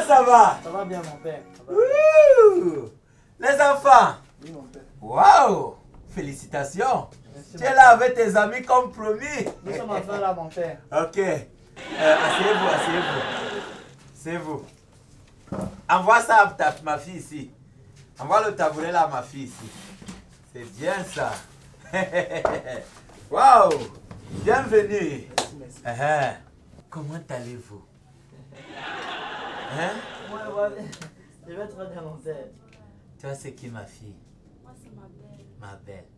ça va? Ça va bien, mon père. Ouh. Les enfants. Oui, mon père. Waouh! Félicitations. Merci, Tu es là avec tes amis comme promis. Nous sommes enfin là, mon père. Ok. Asseyez-vous, asseyez-vous. Asseyez-vous. Envoie ça à ma fille ici. Envoie le tabouret là à ma fille ici. C'est bien ça. Waouh! Bienvenue. Merci. Comment allez-vous? Hein? Moi, je vais très bien, mon père. Toi, c'est qui ma fille? Moi, c'est ma belle. Ma belle.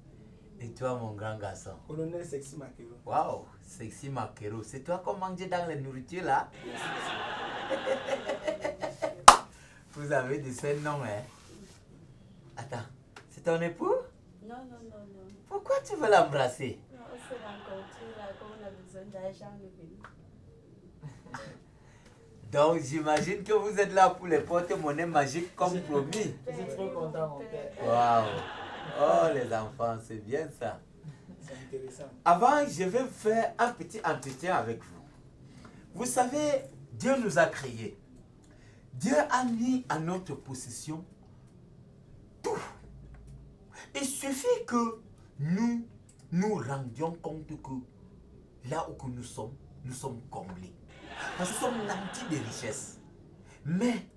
Et toi, mon grand garçon? Colonel Sexy Makero. Waouh! Sexy Makero. C'est toi qu'on mange dans la nourriture là? Vous avez de ces noms, hein? Attends, c'est ton époux? Non, non, non, non. Pourquoi tu veux l'embrasser? Non, on s'est rencontrés là, comme on a besoin d'argent, nous venons. Donc, j'imagine que vous êtes là pour les porte-monnaie magiques comme promis. Je suis trop content, mon père. Waouh! Oh, les enfants, c'est bien ça. C'est intéressant. Avant, je vais faire un petit entretien avec vous. Vous savez, Dieu nous a créés. Dieu a mis à notre possession tout. Il suffit que nous nous rendions compte que là où nous sommes comblés. Parce que nous sommes nantis de richesses. Mais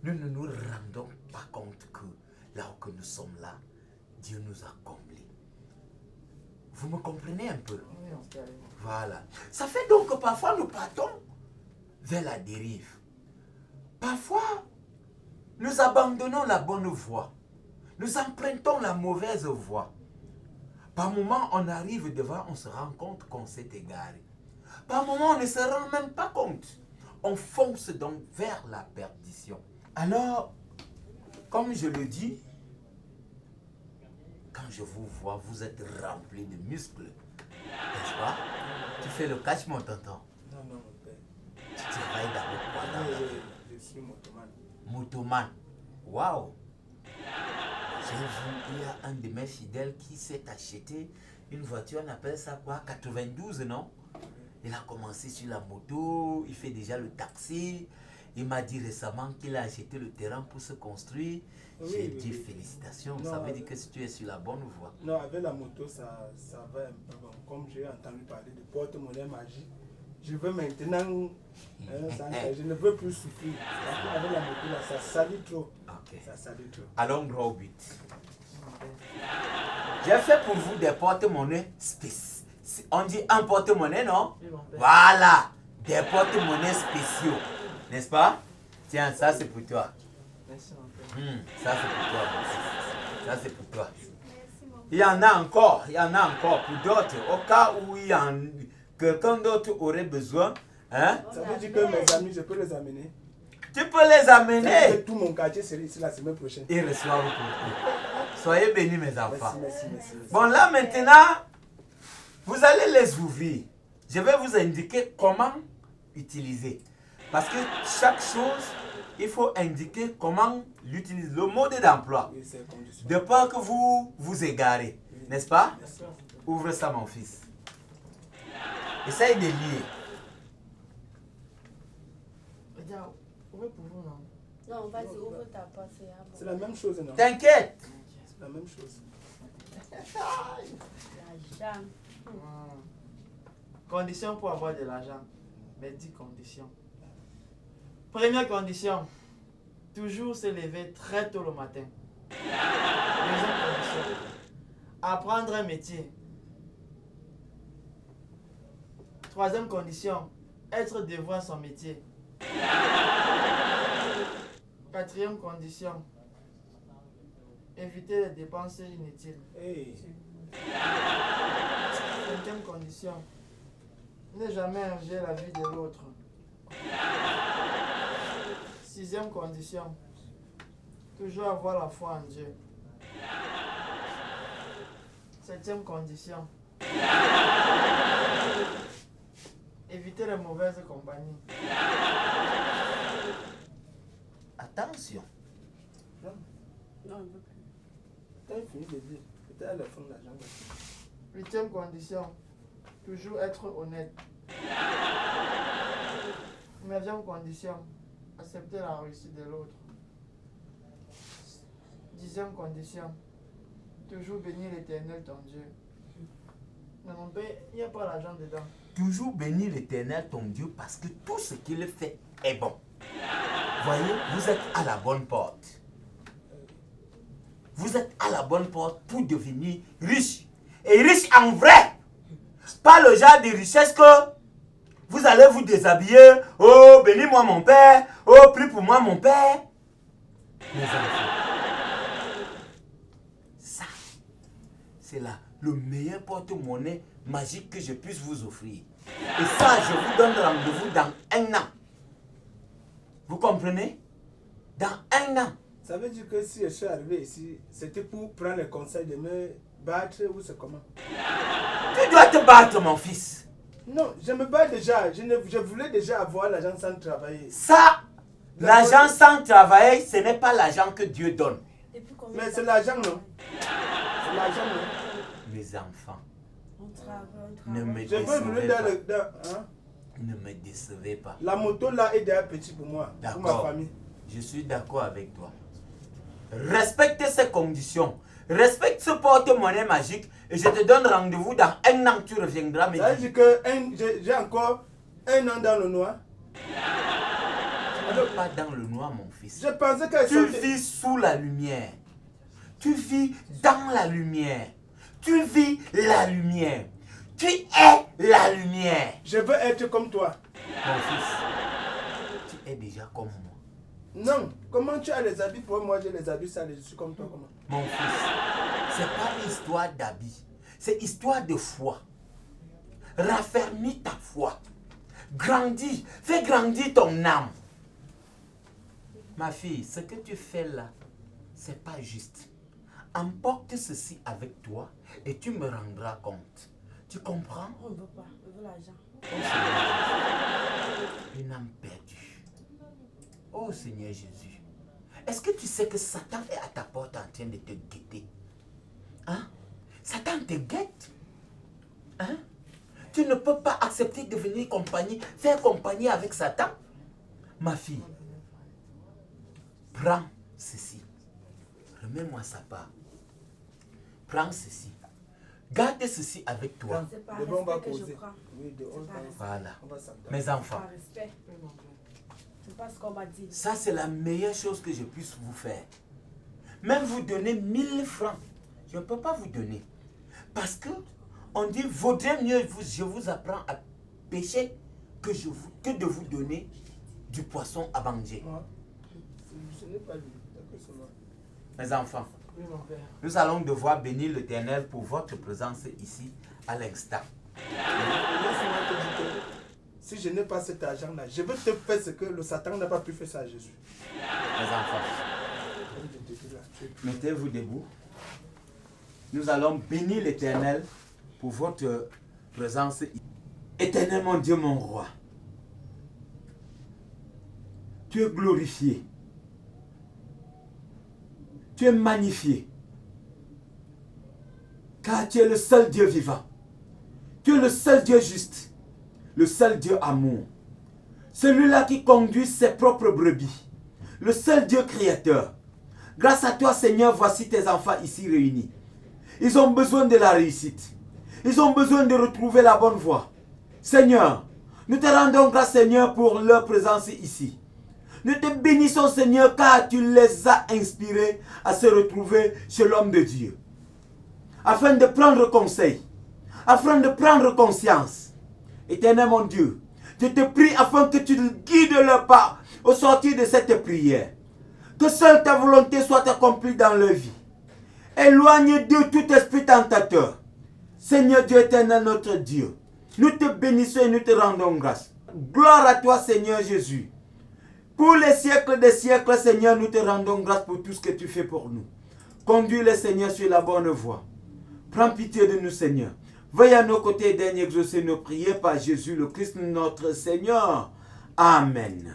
nous ne nous rendons pas compte que là où nous sommes là, Dieu nous a comblés. Vous me comprenez un peu? Oui, mon père. Voilà. Ça fait donc que parfois nous partons vers la dérive. Parfois, nous abandonnons la bonne voie. Nous empruntons la mauvaise voie. Par moment, on arrive devant, on se rend compte qu'on s'est égaré. Par moment, on ne se rend même pas compte. On fonce donc vers la perdition. Alors, comme je le dis, quand je vous vois, vous êtes remplis de muscles. N'est-ce pas? Tu fais le catch, mon tonton. Non, non, mon père. Tu travailles dans le quoi dans la vie? Je suis motoman. Motoman. Waouh! J'ai vu, il y a un de mes fidèles qui s'est acheté une voiture, on appelle ça quoi? 92, non? Il a commencé sur la moto, il fait déjà le taxi. Il m'a dit récemment qu'il a acheté le terrain pour se construire. Oui, J'ai oui, dit oui. félicitations, Non, ça veut dire que si tu es sur la bonne voie. Non, avec la moto, ça va un peu bon. Comme j'ai entendu parler de porte-monnaie magique, je veux maintenant. Je ne veux plus souffrir. Parce qu'avec la moto, là, ça salit trop. Ok. Ça salit trop. Allons droit au but. Mon père. J'ai fait pour vous des porte-monnaies spéciaux. On dit un porte-monnaie, non? Oui, mon père. Voilà, des porte-monnaies spéciaux. N'est-ce pas? Tiens, ça c'est pour toi. Merci, mon père. Ça c'est pour toi. Ça c'est pour toi. Merci, mon Il y en a encore pour d'autres. Au cas où quelqu'un d'autre aurait besoin, hein? Ça veut dire que mes amis, je peux les amener. Tu peux les Ça veut dire amener. que tout mon quartier serait ici la semaine prochaine. Ils reçoivent pour vous. Soyez bénis, mes enfants. Merci. Bon, là maintenant, vous allez les ouvrir. Je vais vous indiquer comment utiliser. Parce que chaque chose, il faut indiquer comment l'utiliser. Le mode d'emploi. Oui, c'est condition. De peur que vous vous égarez. N'est-ce pas? Merci. Ouvre ça, mon fils. Essaye de lire. Regarde, ouvrez pour vous, non? Non, vas-y, ouvre ta porte, c'est à C'est bon. la même chose, non? T'inquiète. C'est la même chose. L'argent. Conditions pour avoir de l'argent. Mais 10 conditions. Première condition, toujours se lever très tôt le matin. Deuxième condition, apprendre un métier. Troisième condition, être dévoué à son métier. Quatrième condition, éviter les dépenses inutiles. Hey. Cinquième condition, ne jamais envier la vie de l'autre. Sixième condition, toujours avoir la foi en Dieu. Septième condition, éviter les mauvaises compagnies. Attention. Non, je veux plus. T'as fini de dire. Peut-être à la fin de l'argent. Huitième condition, toujours être honnête. Neuvième condition, accepter la réussite de l'autre. 10e condition, toujours bénir l'Éternel ton Dieu. Mais mon père, il n'y a pas l'argent dedans. Toujours bénir l'Éternel ton Dieu parce que tout ce qu'il fait est bon. Voyez, vous êtes à la bonne porte. Vous êtes à la bonne porte pour devenir riche. Et riche en vrai. Pas le genre de richesse que vous allez vous déshabiller. Oh, bénis-moi mon père. Oh, prie pour moi mon père. Mes enfants. Ça, c'est là le meilleur porte-monnaie magique que je puisse vous offrir. Et ça, je vous donne rendez-vous dans 1 an. Vous comprenez? Dans 1 an. Ça veut dire que si je suis arrivé ici, c'était pour prendre le conseil de me battre ou c'est comment? Tu dois te battre, mon fils. Non, je me bats déjà. Je voulais déjà avoir l'argent sans travailler. Ça, l'argent sans travailler, ce n'est pas l'argent que Dieu donne. Mais c'est l'argent, non? C'est l'argent, non? Mes enfants, On travaille, on ne travaille. me Je veux venir dans décevez le... pas. hein? Ne me décevez pas. La moto là est déjà petit pour moi, pour ma D'accord. famille. Je suis d'accord avec toi. Respecte ces conditions. Respecte ce porte-monnaie magique et je te donne rendez-vous dans 1 an. Tu reviendras me Ça veut dire. dire que j'ai encore 1 an dans le noir. Tu n'es pas dans le noir, mon fils. Je pensais qu'elle Tu vis sous la lumière. Tu vis dans la lumière. Tu vis la lumière. Tu es la lumière. Je veux être comme toi. Mon fils, tu es déjà comme moi. Non, comment tu as les habits pour moi, j'ai les habits sales, je suis comme toi, comment? Mon fils, c'est pas histoire d'habits. C'est histoire de foi. Raffermis ta foi. Grandis. Fais grandir ton âme. Ma fille, ce que tu fais là, c'est pas juste. Emporte ceci avec toi et tu me rendras compte. Tu comprends? On ne veut pas, on veut l'argent. Une âme perdue. Oh Seigneur Jésus. Est-ce que tu sais que Satan est à ta porte en train de te guetter? Hein? Satan te guette. Hein? Tu ne peux pas accepter de venir faire compagnie avec Satan. Ma fille, prends ceci. Remets-moi sa part. Prends ceci. Garde ceci avec toi. C'est par Demain, on va respect que je causer. prends. Oui, de on va- Voilà. on va s'entendre. Mes enfants, Par respect. C'est pas ce qu'on m'a dit. ça c'est la meilleure chose que je puisse vous faire. Même vous donner 1000 francs, je ne peux pas vous donner. Parce que on dit, vaudrait mieux, je vous apprends à pêcher que de vous donner du poisson à manger. Moi, ce n'est pas lui. D'accord, c'est moi. Mes enfants, Oui, mon père. nous allons devoir bénir l'Éternel pour votre présence ici à l'instant. Laisse-moi te dire que si je n'ai pas cet argent-là, je veux te faire ce que le Satan n'a pas pu faire ça à Jésus. Mes enfants, Comme je te dis là, tu es- mettez-vous debout. Nous allons bénir l'Éternel pour votre présence ici. Éternel mon Dieu, mon roi, tu es glorifié. Tu es magnifié. Car tu es le seul Dieu vivant. Tu es le seul Dieu juste. Le seul Dieu amour. Celui-là qui conduit ses propres brebis. Le seul Dieu créateur. Grâce à toi, Seigneur, voici tes enfants ici réunis. Ils ont besoin de la réussite. Ils ont besoin de retrouver la bonne voie. Seigneur, nous te rendons grâce, Seigneur, pour leur présence ici. Nous te bénissons, Seigneur, car tu les as inspirés à se retrouver chez l'homme de Dieu. Afin de prendre conseil, afin de prendre conscience. Éternel mon Dieu, je te prie afin que tu guides leur pas au sortir de cette prière. Que seule ta volonté soit accomplie dans leur vie. Éloigne de tout esprit tentateur. Seigneur Dieu éternel, notre Dieu, nous te bénissons et nous te rendons grâce. Gloire à toi, Seigneur Jésus. Pour les siècles des siècles, Seigneur, nous te rendons grâce pour tout ce que tu fais pour nous. Conduis-les, Seigneur, sur la bonne voie. Prends pitié de nous, Seigneur. Veuille à nos côtés et daigne exaucer nos prières par Jésus le Christ, notre Seigneur. Amen.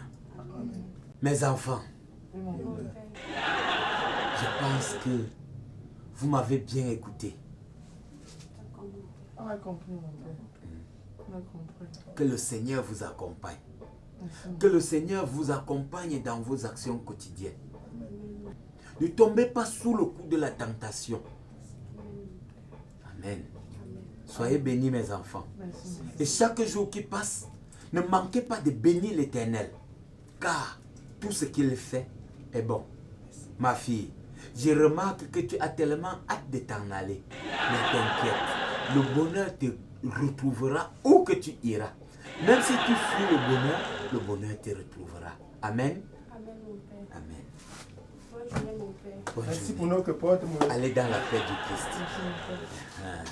Mes enfants, Oui, mon père. je pense que vous m'avez bien écouté. On a compris, mon père. On a compris. Que le Seigneur vous accompagne. Que le Seigneur vous accompagne dans vos actions quotidiennes. Ne tombez pas sous le coup de la tentation. Amen. Soyez bénis mes enfants. Et chaque jour qui passe, ne manquez pas de bénir l'Éternel. Car tout ce qu'il fait est bon. Ma fille, je remarque que tu as tellement hâte de t'en aller. Mais t'inquiète, le bonheur te retrouvera où que tu iras. Même si tu fuis le bonheur te retrouvera. Amen. Amen, mon Père. Amen. Bonne journée, mon Père. Bonne Merci journée. pour notre porte, mon Allez dans la paix du Christ. Ah.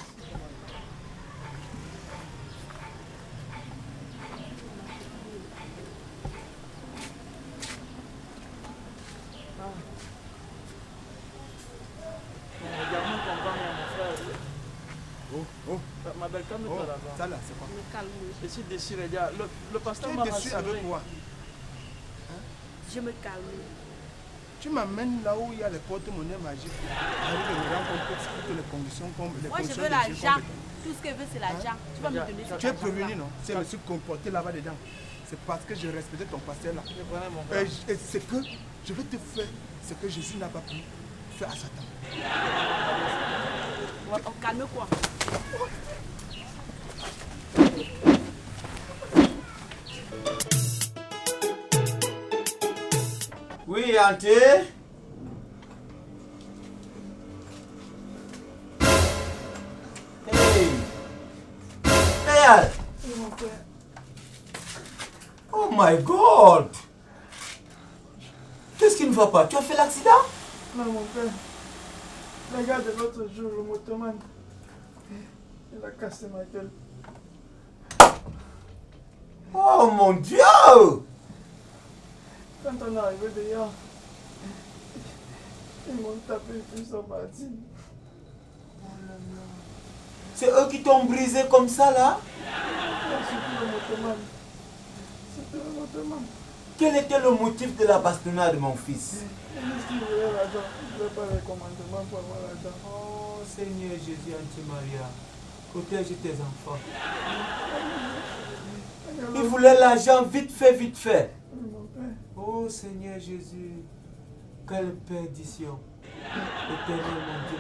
Également comprendre mon frère. Oh, Ma belle, calme-toi oh, là-bas. ça là, c'est quoi? Me calme. Je suis déchiré. Le pasteur Tu m'a es dessus rassuré. avec moi. Je me calme. Tu m'amènes là où il y a les porte-monnaies magiques. Avec les rencontres, toutes les conditions comme les Moi, je conditions veux de Dieu l'argent. comme- Tout ce que je veux, c'est l'argent. Tu vas me donner cet Tu es argent. prévenu, non? Si je me suis comporté là-bas dedans, c'est parce que je respectais ton pasteur là. Je connais mon Et, frère. et c'est que je vais te faire ce que Jésus n'a pas pu faire à Satan. Oh, calme quoi. Oui, Ante. Hey. Père. Oh my God. Qu'est-ce qui ne va pas? Tu as fait l'accident? Non, mon père. Le gars de l'autre jour, le motoman, il a cassé ma gueule. Oh mon Dieu. Quand on est arrivé dehors, ils m'ont tapé et puis ils sont partis. C'est eux qui t'ont brisé comme ça là? C'était le motoman. C'était le motoman. Quel était le motif de la bastonnade, mon fils? Il dit qu'il voulait l'argent. Il ne voulait pas les commandements pour avoir l'argent. Oh Seigneur Jésus, Anti-Maria, protège tes enfants. Il voulait l'argent vite fait, vite fait. Mon père. Oh Seigneur Jésus, quelle perdition. Éternel mon Dieu,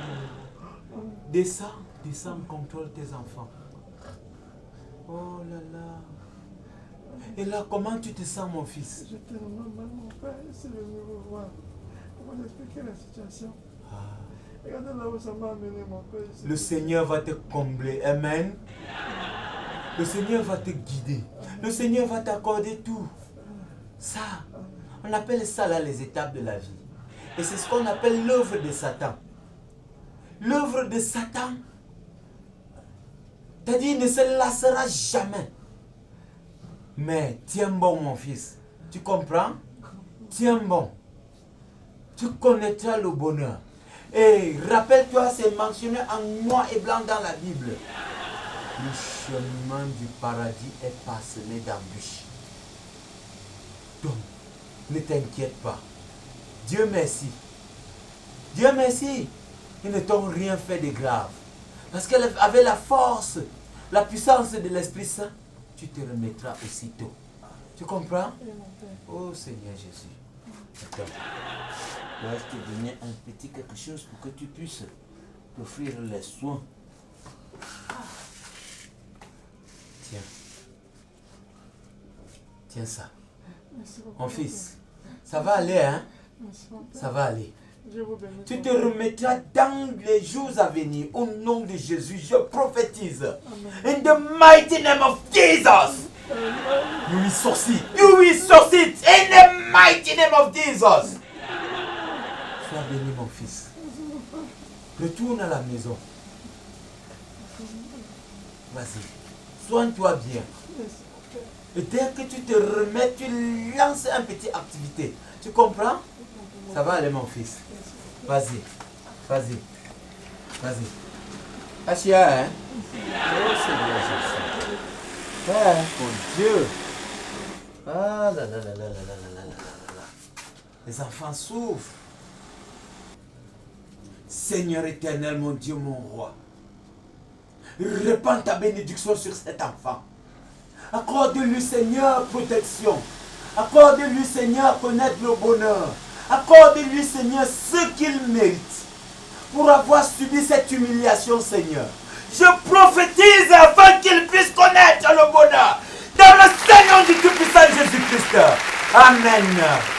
mon roi. Descends, descends, contrôle tes enfants. Oh là là. Et là, comment tu te sens, mon fils? J'étais tellement mal, mon père. Il s'est venu me voir. Pour m'expliquer la situation. Regardez là où ça m'a amené, mon père. Le Seigneur va te combler. Amen. Le Seigneur va te guider. Le Seigneur va t'accorder tout. Ça, on appelle ça là les étapes de la vie. Et c'est ce qu'on appelle l'œuvre de Satan. L'œuvre de Satan, c'est-à-dire, ne se lassera jamais. Mais tiens bon, mon fils. Tu comprends? Tiens bon. Tu connaîtras le bonheur. Et rappelle-toi, c'est mentionné en noir et blanc dans la Bible. Le chemin du paradis est parsemé d'embûches. Donc, ne t'inquiète pas. Dieu merci. Dieu merci. Ils ne t'ont rien fait de grave. Parce qu'avec la force, la puissance de l'Esprit Saint, tu te remettras aussitôt. Tu comprends? Oh Seigneur Jésus. Attends. Je vais te donner un petit quelque chose pour que tu puisses t'offrir les soins. Tiens. Tiens ça. Mon fils, ça va aller, hein? Ça va aller. Tu te remettras dans les jours à venir. Au nom de Jésus, je prophétise. In the mighty name of Jesus. You will succeed. You will succeed. In the mighty name of Jesus. Sois béni, mon fils. Retourne à la maison. Vas-y. Soigne-toi bien. Et dès que tu te remets, tu lances une petite activité. Tu comprends? Ça va aller, mon fils. Vas-y. Vas-y. Vas-y. Achia, hein? Oh, Seigneur Jésus. Père, mon Dieu. Ah là là là là là là là là là là. Les enfants souffrent. Seigneur éternel, mon Dieu, mon roi. Répands ta bénédiction sur cet enfant. Accorde-lui, Seigneur, protection. Accorde-lui, Seigneur, connaître le bonheur. Accorde-lui, Seigneur, ce qu'il mérite pour avoir subi cette humiliation, Seigneur. Je prophétise afin qu'il puisse connaître le bonheur. Dans le Seigneur du Tout-Puissant Jésus-Christ. Amen.